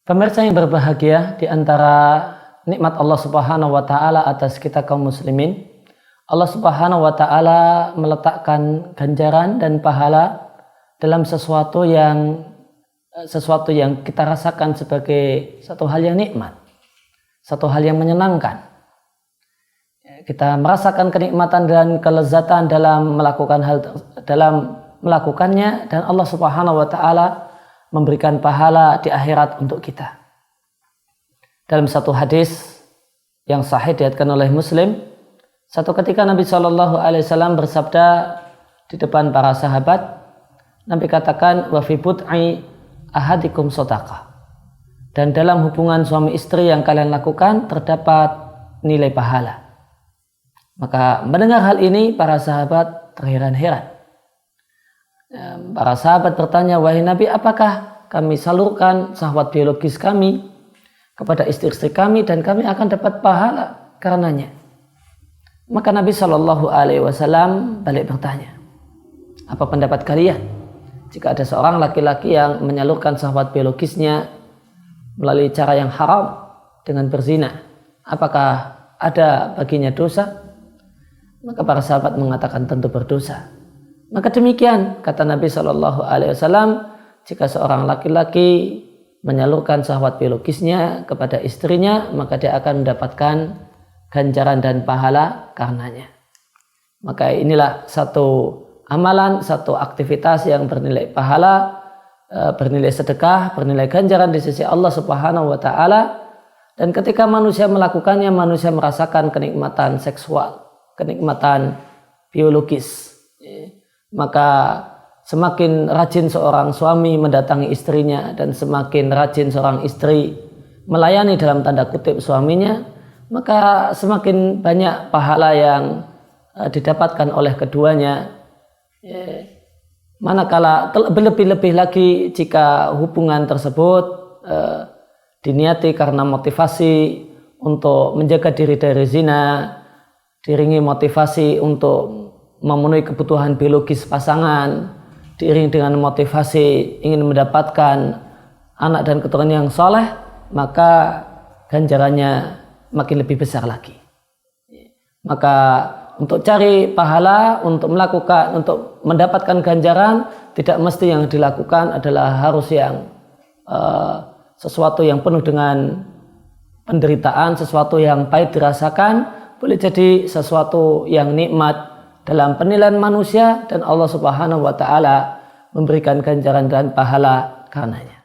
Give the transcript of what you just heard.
Pemirsa yang berbahagia, di antara nikmat Allah Subhanahu wa taala atas kita kaum muslimin, Allah Subhanahu wa taala meletakkan ganjaran dan pahala dalam sesuatu yang kita rasakan sebagai satu hal yang nikmat, satu hal yang menyenangkan. Kita merasakan kenikmatan dan kelezatan dalam melakukannya, dan Allah Subhanahu wa taala memberikan pahala di akhirat untuk kita. Dalam satu hadis yang sahih diriwayatkan oleh Muslim, satu ketika Nabi SAW bersabda di depan para sahabat, Nabi katakan, wa fi bud'i ahadikum shadaqah, dan dalam hubungan suami istri yang kalian lakukan terdapat nilai pahala. Maka mendengar hal ini para sahabat terheran-heran. Para sahabat bertanya, wahai Nabi, apakah kami salurkan syahwat biologis kami kepada istri-istri kami dan kami akan dapat pahala karenanya? Maka Nabi SAW balik bertanya, apa pendapat kalian jika ada seorang laki-laki yang menyalurkan syahwat biologisnya melalui cara yang haram dengan berzina, apakah ada baginya dosa? Maka para sahabat mengatakan tentu berdosa. Maka demikian kata Nabi SAW, jika seorang laki-laki menyalurkan syahwat biologisnya kepada istrinya, maka dia akan mendapatkan ganjaran dan pahala karenanya. Maka inilah satu amalan, satu aktivitas yang bernilai pahala, bernilai sedekah, bernilai ganjaran di sisi Allah Subhanahu wa taala. Dan ketika manusia melakukannya, manusia merasakan kenikmatan seksual, kenikmatan biologis. Maka semakin rajin seorang suami mendatangi istrinya dan semakin rajin seorang istri melayani dalam tanda kutip suaminya, maka semakin banyak pahala yang didapatkan oleh keduanya. Manakala lebih-lebih lagi jika hubungan tersebut diniati karena motivasi untuk menjaga diri dari zina, diiringi motivasi untuk memenuhi kebutuhan biologis pasangan, diiringi dengan motivasi ingin mendapatkan anak dan keturunan yang soleh, maka ganjarannya makin lebih besar lagi. Maka untuk cari pahala, untuk mendapatkan ganjaran, tidak mesti yang dilakukan adalah harus yang sesuatu yang penuh dengan penderitaan, sesuatu yang pahit dirasakan, boleh jadi sesuatu yang nikmat dalam penilaian manusia, dan Allah Subhanahu wa taala memberikan ganjaran dan pahala karenanya.